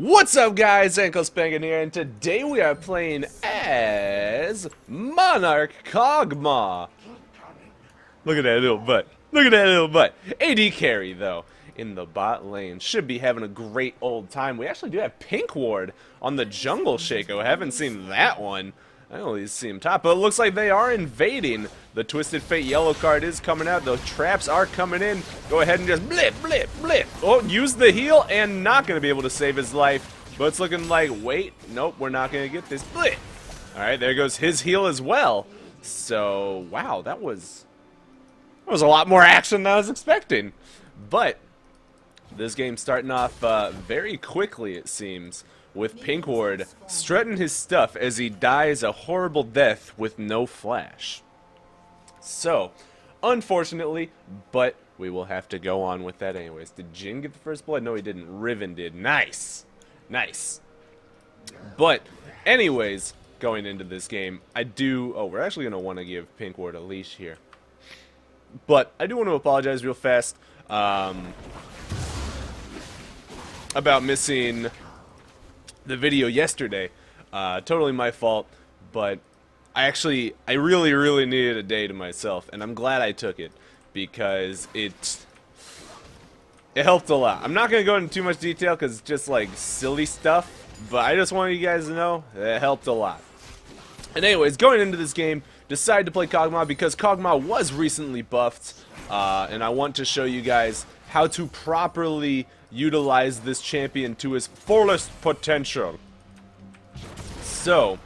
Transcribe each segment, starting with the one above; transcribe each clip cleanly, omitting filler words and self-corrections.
What's up, guys? Anklespankin here, and today we are playing as Monarch Kog'Maw. Look at that little butt. Look at that little butt. AD carry, though, in the bot lane. Should be having a great old time. We actually do have Pink Ward on the Jungle Shaco. Haven't seen that one. I only see him top, but it looks like they are invading. The Twisted Fate yellow card is coming out. Those traps are coming in. Go ahead and just blip, blip, blip. Oh, use the heal and not going to be able to save his life. But it's looking like, wait, nope, we're not going to get this. Blip. All right, there goes his heal as well. So, wow, that was a lot more action than I was expecting. But this game's starting off very quickly, it seems, with Pink Ward strutting his stuff as he dies a horrible death with no flash. So, unfortunately, but we will have to go on with that anyways. Did Jin get the first blood? No, he didn't. Riven did. Nice. Nice. But, anyways, going into this game, I do... Oh, we're actually going to want to give Pink Ward a leash here. But I do want to apologize real fast about missing the video yesterday. Totally my fault, but I really needed a day to myself, and I'm glad I took it because it helped a lot. I'm not going to go into too much detail because it's just like silly stuff, but I just wanted you guys to know it helped a lot. And anyways, going into this game, decided to play Kog'Maw because Kog'Maw was recently buffed, and I want to show you guys how to properly utilize this champion to his fullest potential. So,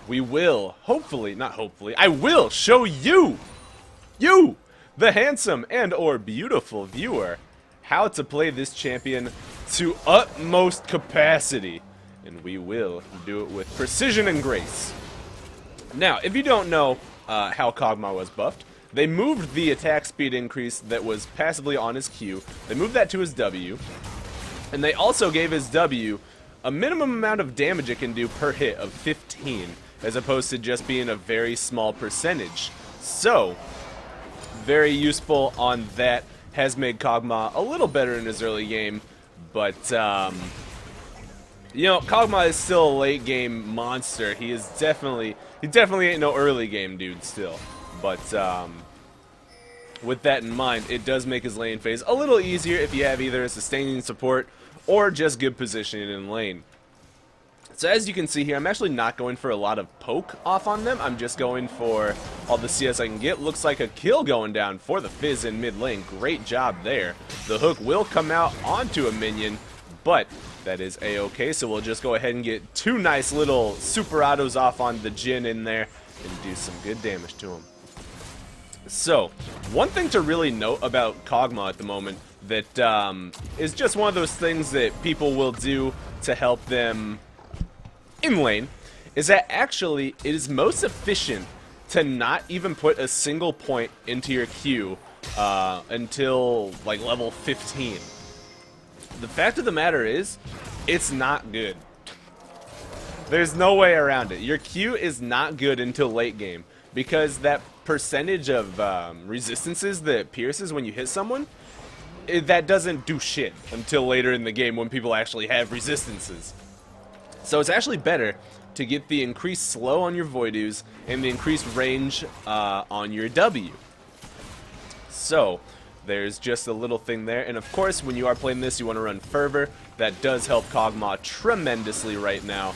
we will, I will show you, the handsome and or beautiful viewer, how to play this champion to utmost capacity. And we will do it with precision and grace. Now, if you don't know how Kog'Maw was buffed, they moved the attack speed increase that was passively on his Q. They moved that to his W. And they also gave his W a minimum amount of damage it can do per hit of 15, as opposed to just being a very small percentage. So, very useful on that. Has made Kog'Maw a little better in his early game. But, you know, Kog'Maw is still a late game monster. He definitely ain't no early game dude still. But, with that in mind, it does make his lane phase a little easier if you have either a sustaining support or just good positioning in lane. So as you can see here, I'm actually not going for a lot of poke off on them. I'm just going for all the CS I can get. Looks like a kill going down for the Fizz in mid lane. Great job there. The hook will come out onto a minion, but that is a-okay. So we'll just go ahead and get two nice little super autos off on the Jin in there and do some good damage to him. So, one thing to really note about Kog'Maw at the moment that is just one of those things that people will do to help them in lane is that actually it is most efficient to not even put a single point into your Q until like level 15. The fact of the matter is, it's not good. There's no way around it. Your Q is not good until late game because that percentage of resistances that it pierces when you hit someone, that doesn't do shit until later in the game when people actually have resistances. So it's actually better to get the increased slow on your Voidoos and the increased range on your W. So there's just a little thing there, and of course when you are playing this you want to run Fervor. That does help Kog'Maw tremendously right now,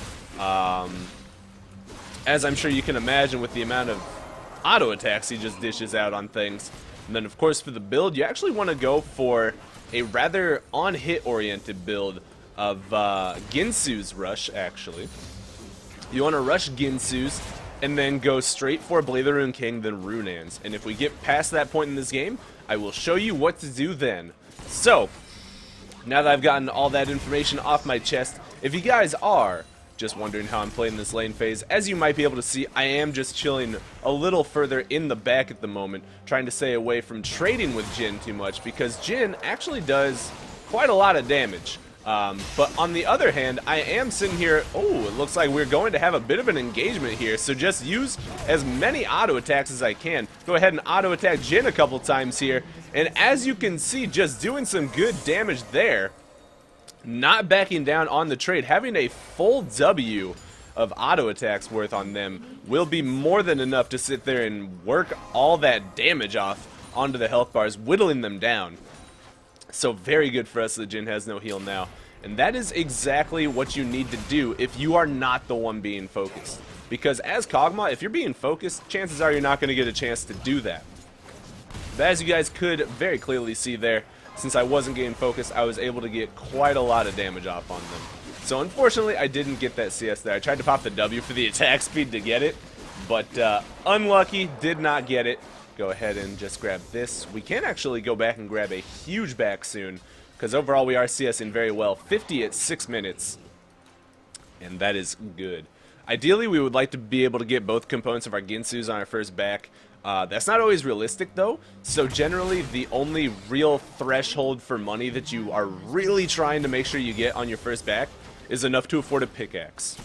as I'm sure you can imagine with the amount of auto attacks he just dishes out on things. And then of course for the build you actually want to go for a rather on-hit oriented build of Ginsu's rush. Actually, you want to rush Ginsu's and then go straight for Blade the Rune King, then Runans. And if we get past that point in this game, I will show you what to do then. So, now that I've gotten all that information off my chest, if you guys are just wondering how I'm playing this lane phase, as you might be able to see, I am just chilling a little further in the back at the moment, trying to stay away from trading with Jin too much, because Jin actually does quite a lot of damage. But on the other hand, I am sitting here, oh, it looks like we're going to have a bit of an engagement here, so just use as many auto attacks as I can. Go ahead and auto attack Jin a couple times here, and as you can see, just doing some good damage there. not backing down on the trade, having a full W of auto attacks worth on them will be more than enough to sit there and work all that damage off onto the health bars, whittling them down. So very good for us that Jhin has no heal now. And that is exactly what you need to do if you are not the one being focused. Because as Kog'Maw, if you're being focused, chances are you're not going to get a chance to do that. But as you guys could very clearly see there, since I wasn't getting focused, I was able to get quite a lot of damage off on them. So unfortunately, I didn't get that CS there. I tried to pop the W for the attack speed to get it, but unlucky, did not get it. Go ahead and just grab this. We can actually go back and grab a huge back soon, because overall we are CSing very well. 50 at 6 minutes, and that is good. Ideally, we would like to be able to get both components of our Ginsus on our first back. That's not always realistic though, so generally the only real threshold for money that you are really trying to make sure you get on your first back is enough to afford a pickaxe.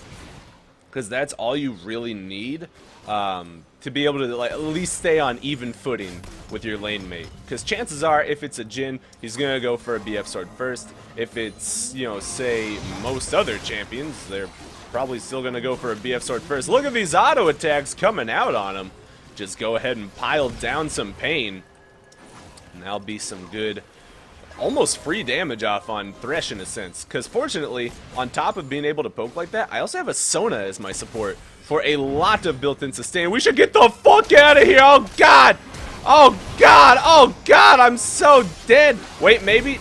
Because that's all you really need to be able to like, at least stay on even footing with your lane mate. Because chances are, if it's a Jhin, he's going to go for a BF sword first. If it's, you know, say most other champions, they're probably still going to go for a BF sword first. Look at these auto attacks coming out on him. Just go ahead and pile down some pain. And that'll be some good, almost free damage off on Thresh in a sense. Because fortunately, on top of being able to poke like that, I also have a Sona as my support for a lot of built-in sustain. We should get the fuck out of here! Oh god! Oh god! Oh god! I'm so dead! Wait, maybe?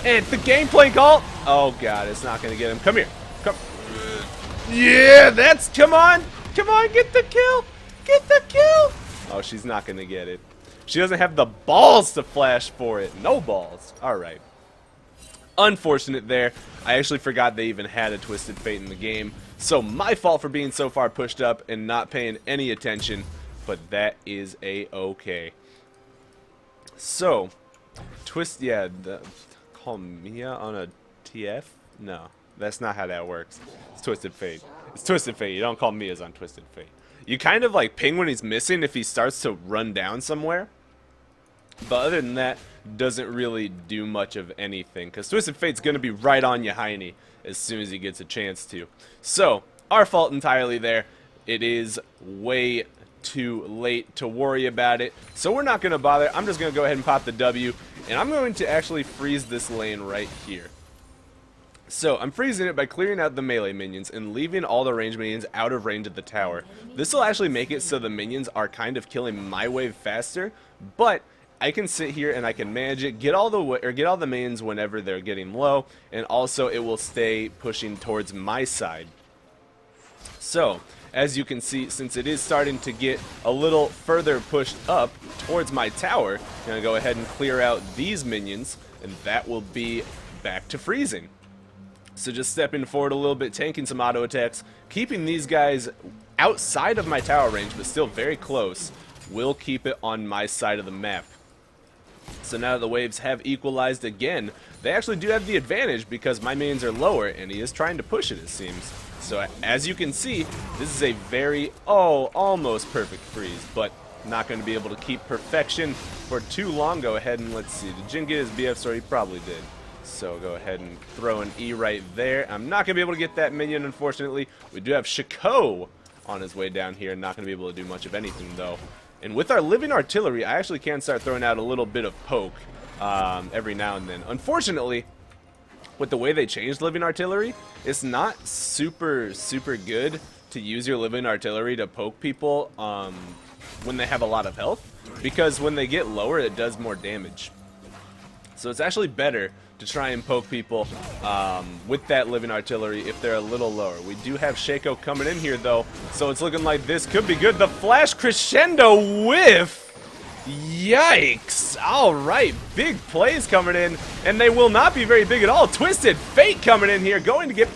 And the gameplay ult? Oh god, it's not gonna get him. Come here. Come. Yeah, that's, come on! Come on, get the kill! Get the kill! Oh, she's not gonna get it. She doesn't have the balls to flash for it. No balls. Alright. Unfortunate there. I actually forgot they even had a Twisted Fate in the game. So my fault for being so far pushed up and not paying any attention. But that is a-okay. So, call Mia on a TF? No, that's not how that works. It's Twisted Fate. It's Twisted Fate. You don't call Mia's on Twisted Fate. You kind of like ping when he's missing if he starts to run down somewhere. But other than that, doesn't really do much of anything. Because Twisted Fate's going to be right on you, Heine, as soon as he gets a chance to. So, our fault entirely there. It is way too late to worry about it. So we're not going to bother. I'm just going to go ahead and pop the W. And I'm going to actually freeze this lane right here. So, I'm freezing it by clearing out the melee minions and leaving all the range minions out of range of the tower. This will actually make it so the minions are kind of killing my wave faster, but I can sit here and I can manage it, get all the minions whenever they're getting low, and also it will stay pushing towards my side. So, as you can see, since it is starting to get a little further pushed up towards my tower, I'm going to go ahead and clear out these minions, and that will be back to freezing. So just stepping forward a little bit, tanking some auto attacks, keeping these guys outside of my tower range, but still very close, will keep it on my side of the map. So now that the waves have equalized again, they actually do have the advantage because my minions are lower, and he is trying to push it, it seems. So as you can see, this is a very, almost perfect freeze, but not going to be able to keep perfection for too long. Go ahead and let's see, did Jhin get his BF sword? He probably did. So go ahead and throw an E right there. I'm not going to be able to get that minion, unfortunately. We do have Shaco on his way down here. Not going to be able to do much of anything, though. And with our living artillery, I actually can start throwing out a little bit of poke every now and then. Unfortunately, with the way they changed living artillery, it's not super good to use your living artillery to poke people when they have a lot of health. Because when they get lower, it does more damage. So it's actually better to try and poke people with that living artillery if they're a little lower. We do have Shaco coming in here though, so it's looking like this could be good. The flash crescendo whiff! Yikes! Alright, big plays coming in, and they will not be very big at all. Twisted Fate coming in here, going to get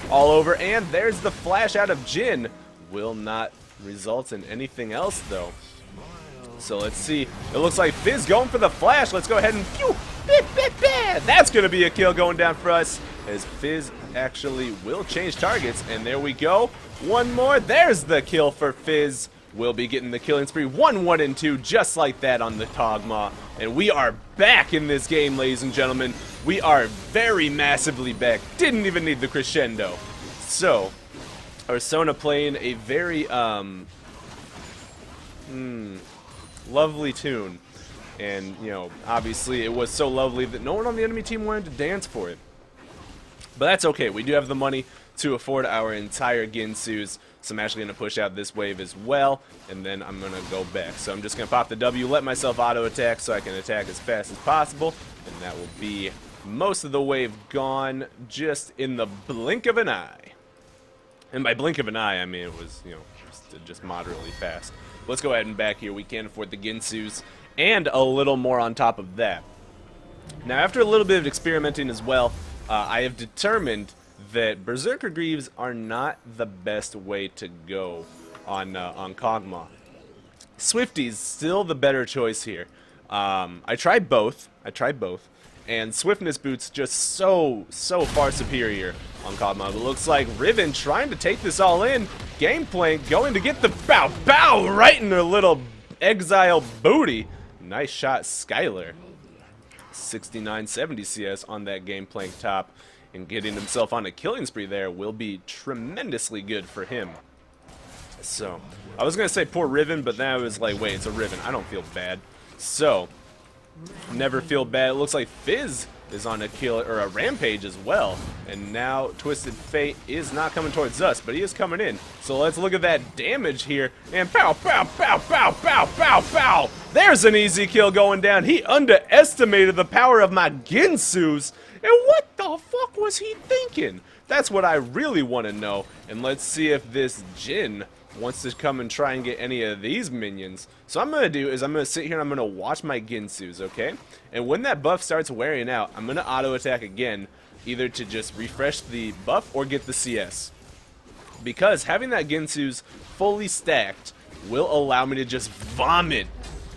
all over, and there's the flash out of Jhin. Will not result in anything else though. So let's see. It looks like Fizz going for the flash. Let's go ahead and pew! That's going to be a kill going down for us, as Fizz actually will change targets, and there we go. One more. There's the kill for Fizz will be getting the killing spree. 1, 1, and 2, just like that on the Kog'Maw. And we are back in this game, ladies and gentlemen. We are very massively back. Didn't even need the crescendo. So, Arsona playing a very, lovely tune. And, you know, obviously it was so lovely that no one on the enemy team wanted to dance for it. But that's okay. We do have the money to afford our entire Ginsus. So I'm actually going to push out this wave as well, and then I'm going to go back. So I'm just going to pop the W, let myself auto-attack so I can attack as fast as possible, and that will be most of the wave gone just in the blink of an eye. And by blink of an eye, I mean it was, you know, just moderately fast. Let's go ahead and back here. We can afford the Ginsus, and a little more on top of that. Now, after a little bit of experimenting as well, I have determined that Berserker Greaves are not the best way to go on Kog'Maw. Swifty's still the better choice here. I tried both, and Swiftness Boots just so far superior on Kog'Maw. It looks like Riven trying to take this all in. Gangplank going to get the bow right in her little exile booty. Nice shot, Skylar. 69-70 CS on that Gangplank top. And getting himself on a killing spree there will be tremendously good for him. So, I was going to say poor Riven, but then I was like, wait, it's a Riven. I don't feel bad. So, never feel bad. It looks like Fizz is on a kill or a rampage as well. And now Twisted Fate is not coming towards us, but he is coming in. So let's look at that damage here. And pow, pow, pow, pow, pow, pow, pow. There's an easy kill going down. He underestimated the power of my Ginsus. And what the fuck was he thinking? That's what I really want to know. And let's see if this Jin wants to come and try and get any of these minions. So what I'm going to do is I'm going to sit here and I'm going to watch my Ginsus, okay? And when that buff starts wearing out, I'm going to auto-attack again, either to just refresh the buff or get the CS. Because having that Ginsus fully stacked will allow me to just vomit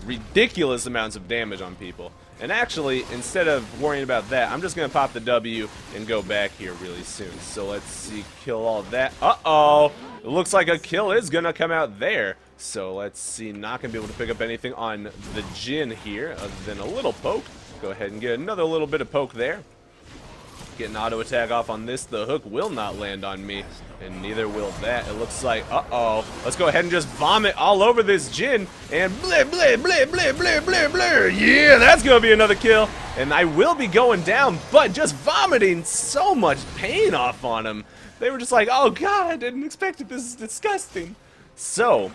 ridiculous amounts of damage on people. And actually, instead of worrying about that, I'm just going to pop the W and go back here really soon. So let's see, kill all that. Uh-oh! It looks like a kill is going to come out there. So let's see, not going to be able to pick up anything on the Jin here, other than a little poke. Go ahead and get another little bit of poke there. Get an auto attack off on this. The hook will not land on me, and neither will that. It looks like, uh-oh. Let's go ahead and just vomit all over this Jin, and bleh, bleh, bleh, bleh, bleh, bleh, bleh. Yeah, that's going to be another kill, and I will be going down, but just vomiting so much pain off on him. They were just like, oh god, I didn't expect it. This is disgusting. So,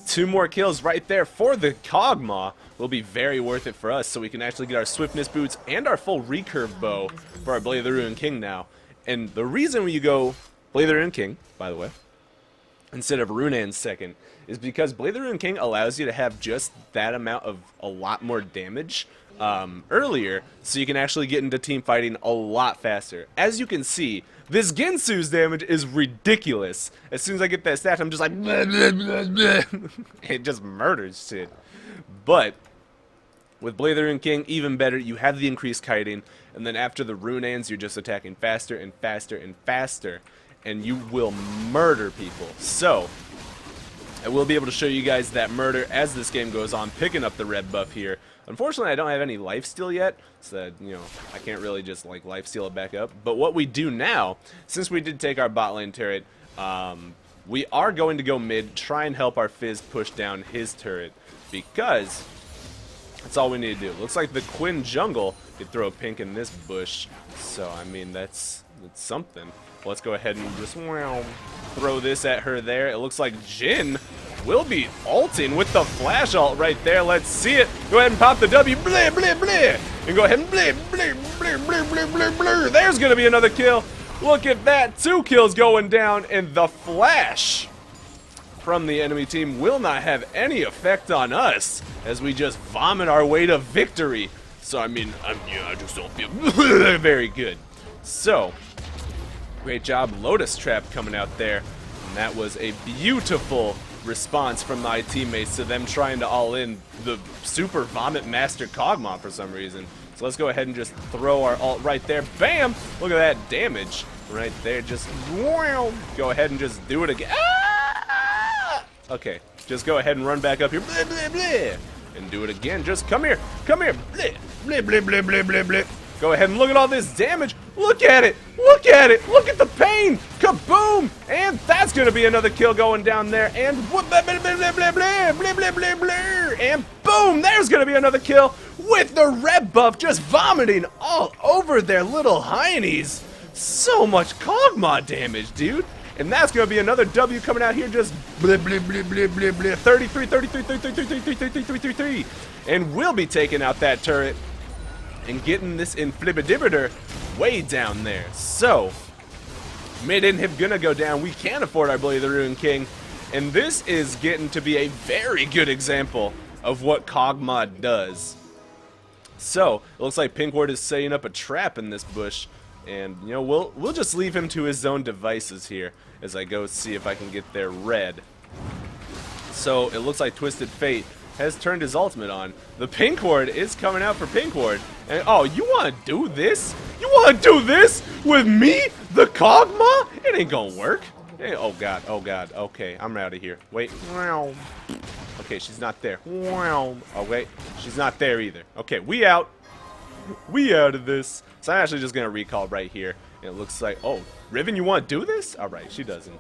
2 more kills right there for the Kog'Maw will be very worth it for us, so we can actually get our Swiftness Boots and our full recurve bow for our Blade of the Ruined King now. And the reason you go Blade of the Ruined King, by the way, instead of Runan's second, is because Blade of the Ruined King allows you to have just that amount of a lot more damage earlier, so you can actually get into team fighting a lot faster. As you can see, this Ginsu's damage is ridiculous. As soon as I get that stat, I'm just like, bleh, bleh, bleh, bleh. It just murders shit. But with Blade of the Ruined King, even better, you have the increased kiting, and then after the Runans, you're just attacking faster and faster and faster, and you will murder people. So, I will be able to show you guys that murder as this game goes on, picking up the red buff here. Unfortunately, I don't have any lifesteal yet, so that, you know, I can't really just, like, lifesteal it back up. But what we do now, since we did take our bot lane turret, we are going to go mid, try and help our Fizz push down his turret, because that's all we need to do. Looks like the Quinn jungle could throw a pink in this bush, so, I mean, that's something. Let's go ahead and just throw this at her there. It looks like Jin will be ulting with the flash ult right there. Let's see it. Go ahead and pop the W. Bleh, bleh, bleh. And go ahead and bleh, bleh, bleh, bleh, bleh, bleh, bleh. There's going to be another kill. Look at that. 2 kills going down. And the flash from the enemy team will not have any effect on us as we just vomit our way to victory. So, I mean, yeah, I just don't feel very good. So, great job. Lotus Trap coming out there. And that was a beautiful response from my teammates to them trying to all in the super vomit master Kog'Maw for some reason. So let's go ahead and just throw our ult right there. Bam! Look at that damage right there. Just go ahead and just do it again. Ah! Okay, just go ahead and run back up here. Bleh, bleh, bleh. And do it again. Just come here. Come here. Bleh, bleh, bleh, bleh, bleh, bleh, bleh. Go ahead and look at all this damage. Look at it. Look at it. Look at the pain. Kaboom. And that's going to be another kill going down there. And bleh, bleh, bleh, bleh, bleh, bleh, bleh, bleh, bleh, bleh. And boom. There's going to be another kill with the red buff just vomiting all over their little heinies. So much Kog'Maw damage, dude. And that's going to be another W coming out here, just bleh, bleh, bleh, bleh, bleh, bleh, 33, 33, 33, 33, 33, 33, 33. And we'll be taking out that turret and getting this Inflibidibitor way down there. So, mid inhib gonna go down. We can afford our Blade of the Ruined King. And this is getting to be a very good example of what Kog'Maw does. So, it looks like Pinkward is setting up a trap in this bush. And, you know, we'll just leave him to his own devices here as I go see if I can get their red. So, it looks like Twisted Fate has turned his ultimate on. The Pinkward is coming out for Pinkward. And, oh, you want to do this? You want to do this with me, the Kog'Maw? It ain't gonna work. Hey, oh, God, oh, God. Okay, I'm out of here. Wait. Okay, she's not there. Oh, wait. She's not there either. Okay, we out. We out of this. So I'm actually just going to recall right here. And it looks like, oh, Riven, you want to do this? Alright, she doesn't.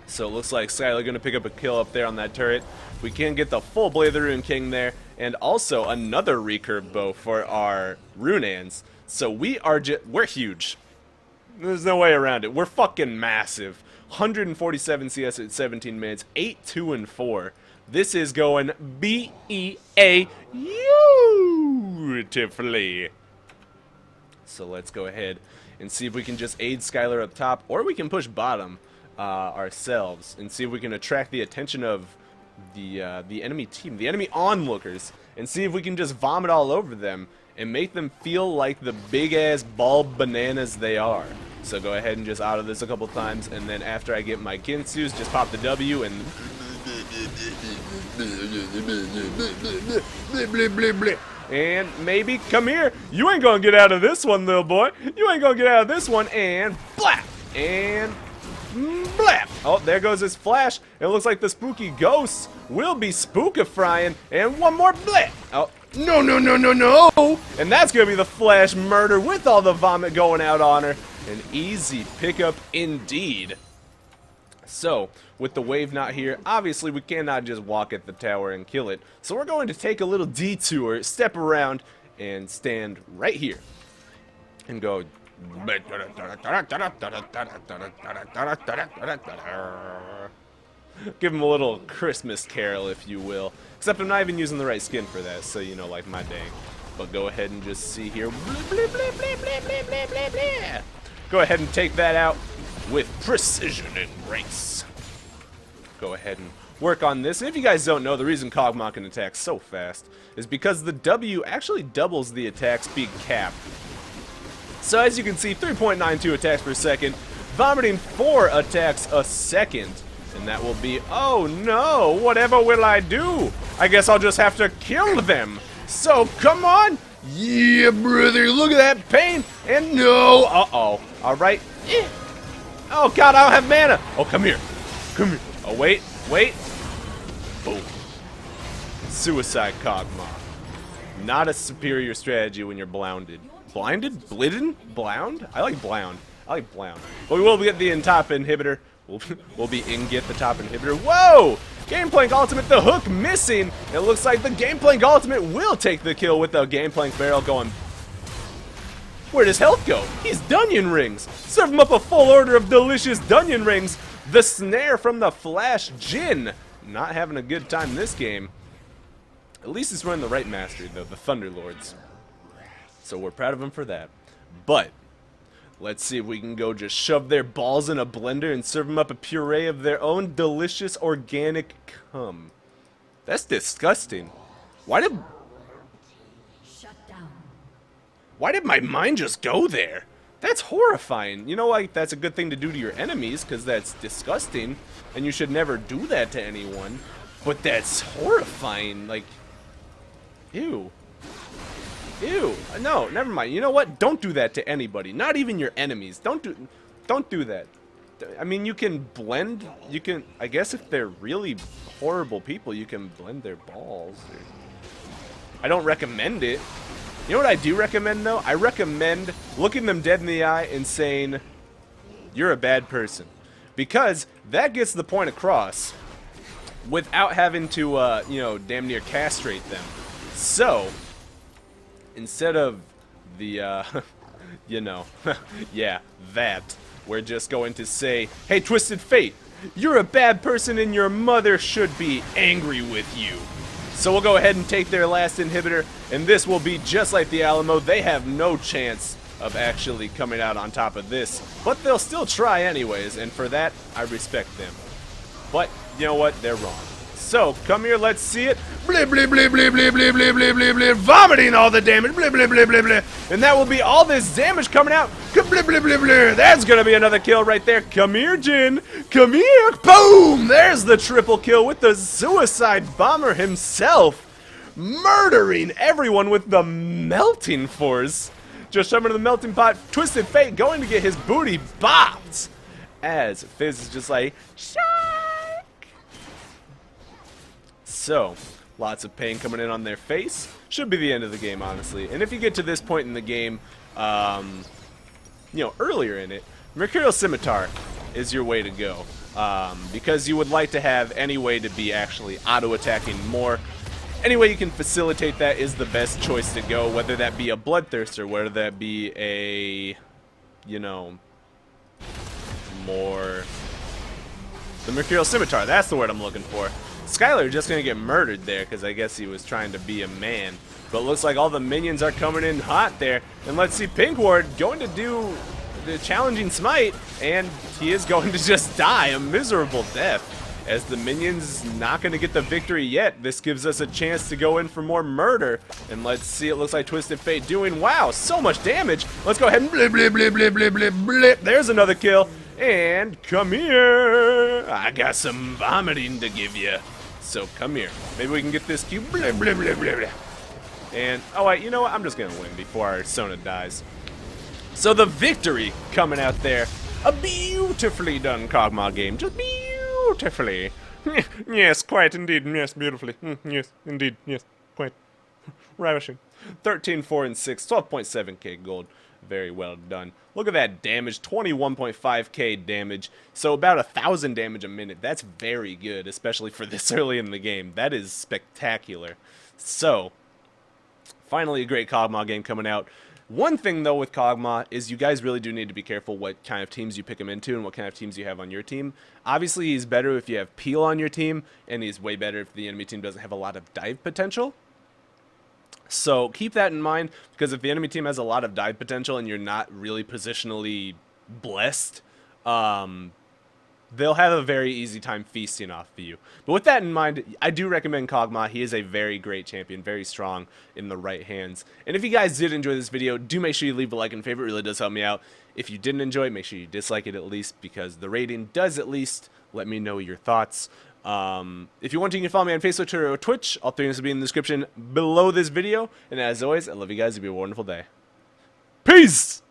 So it looks like Skylar going to pick up a kill up there on that turret. We can get the full Blade of the Ruined King there. And also another recurve bow for our Runans. So we're huge. There's no way around it. We're fucking massive. 147 CS at 17 minutes. 8, 2, and 4. This is going beautifully. So let's go ahead and see if we can just aid Skylar up top, or we can push bottom ourselves and see if we can attract the attention of the enemy team, the enemy onlookers, and see if we can just vomit all over them and make them feel like the big-ass bald bananas they are. So go ahead and just auto this a couple times, and then after I get my Kinsus, just pop the W and... And maybe, come here. You ain't gonna get out of this one, little boy. You ain't gonna get out of this one. And blap. And blap. Oh, there goes his flash. It looks like the spooky ghosts will be spookifying. And one more blap. Oh, no, no, no, no, no. And that's gonna be the flash murder with all the vomit going out on her. An easy pickup indeed. So, with the wave not here, obviously we cannot just walk at the tower and kill it. So we're going to take a little detour, step around, and stand right here. And go... Give him a little Christmas carol, if you will. Except I'm not even using the right skin for that, so you know, like my day. But go ahead and just see here. Go ahead and take that out with precision and grace. Go ahead and work on this. And if you guys don't know, the reason Kog'Maw can attack so fast is because the W actually doubles the attack speed cap. So as you can see, 3.92 attacks per second, vomiting 4 attacks a second. And that will be, oh no, whatever will I do? I guess I'll just have to kill them. So come on. Yeah, brother, look at that pain. And no, uh-oh. All right. Oh, God, I don't have mana. Oh, come here. Come here. Oh, wait. Wait. Boom. Suicide Kog'Maw. Not a superior strategy when you're blounded. Blinded? Blidden? Blound? I like blound. I like blound. But we will get the top inhibitor. We'll be get the top inhibitor. Whoa! Gameplank Ultimate, the hook missing. It looks like the Gameplank Ultimate will take the kill with the Gameplank barrel going. Where does health go? He's Dunyan Rings. Serve him up a full order of delicious Dunyan Rings. The snare from the Flash Jin. Not having a good time this game. At least he's running the right mastery, though, the Thunderlords. So we're proud of him for that. But let's see if we can go just shove their balls in a blender and serve them up a puree of their own delicious organic cum. That's disgusting. Why did my mind just go there? That's horrifying. You know, like, that's a good thing to do to your enemies, because that's disgusting, and you should never do that to anyone. But that's horrifying. Like, ew. Ew. No, never mind. You know what? Don't do that to anybody. Not even your enemies. Don't do that. I mean, you can blend. You can, I guess if they're really horrible people, you can blend their balls. I don't recommend it. You know what I do recommend, though? I recommend looking them dead in the eye and saying, you're a bad person. Because that gets the point across without having to, you know, damn near castrate them. So, instead of the, you know, yeah, that, we're just going to say, hey, Twisted Fate, you're a bad person and your mother should be angry with you. So we'll go ahead and take their last inhibitor, and this will be just like the Alamo. They have no chance of actually coming out on top of this, but they'll still try anyways, and for that, I respect them. But, you know what? They're wrong. So, come here, let's see it. Blip, blip, blip, blip, blip, blip, blip, blip, blip, blip, vomiting all the damage. Blip, blip, blip, blip, blip. And that will be all this damage coming out. Blip, blip, blip, blip, blip. That's going to be another kill right there. Come here, Jin. Come here. Boom! There's the triple kill with the suicide bomber himself. Murdering everyone with the melting force. Just shoving to the melting pot. Twisted Fate going to get his booty bopped. As Fizz is just like, shark! So, lots of pain coming in on their face. Should be the end of the game, honestly. And if you get to this point in the game, you know, earlier in it, Mercurial Scimitar is your way to go. Because you would like to have any way to be actually auto-attacking more. Any way you can facilitate that is the best choice to go, whether that be a Bloodthirster, whether that be a, you know, more... The Mercurial Scimitar, that's the word I'm looking for. Skylar just going to get murdered there because I guess he was trying to be a man. But looks like all the minions are coming in hot there. And let's see, Pink Ward going to do the challenging smite, and he is going to just die a miserable death. As the minions not going to get the victory yet, this gives us a chance to go in for more murder. And let's see, it looks like Twisted Fate doing, wow, so much damage. Let's go ahead and blip, blip, blip, blip, blip, blip, blip. There's another kill. And come here. I got some vomiting to give you. So come here. Maybe we can get this cube. Blip, blip, blip, blip, blip. And, oh wait, you know what? I'm just going to win before our Sona dies. So the victory coming out there. A beautifully done Kog'Maw game. Just beautifully. Yes, quite indeed. Yes, beautifully. Yes, indeed. Yes, quite. Ravishing. 13, 4, and 6. 12.7k gold. Very well done. Look at that damage. 21.5k damage. So about 1,000 damage a minute. That's very good, especially for this early in the game. That is spectacular. So, finally a great Kog'Maw game coming out. One thing, though, with Kog'Maw is you guys really do need to be careful what kind of teams you pick him into and what kind of teams you have on your team. Obviously, he's better if you have Peel on your team, and he's way better if the enemy team doesn't have a lot of dive potential. So keep that in mind, because if the enemy team has a lot of dive potential and you're not really positionally blessed, they'll have a very easy time feasting off of you. But with that in mind, I do recommend Kog'Maw. He is a very great champion, very strong in the right hands. And if you guys did enjoy this video, do make sure you leave a like and favorite. It really does help me out. If you didn't enjoy it, make sure you dislike it at least, because the rating does at least let me know your thoughts. If you want to, you can follow me on Facebook, Twitter, or Twitch. All three links will be in the description below this video. And as always, I love you guys. It'll be a wonderful day. Peace!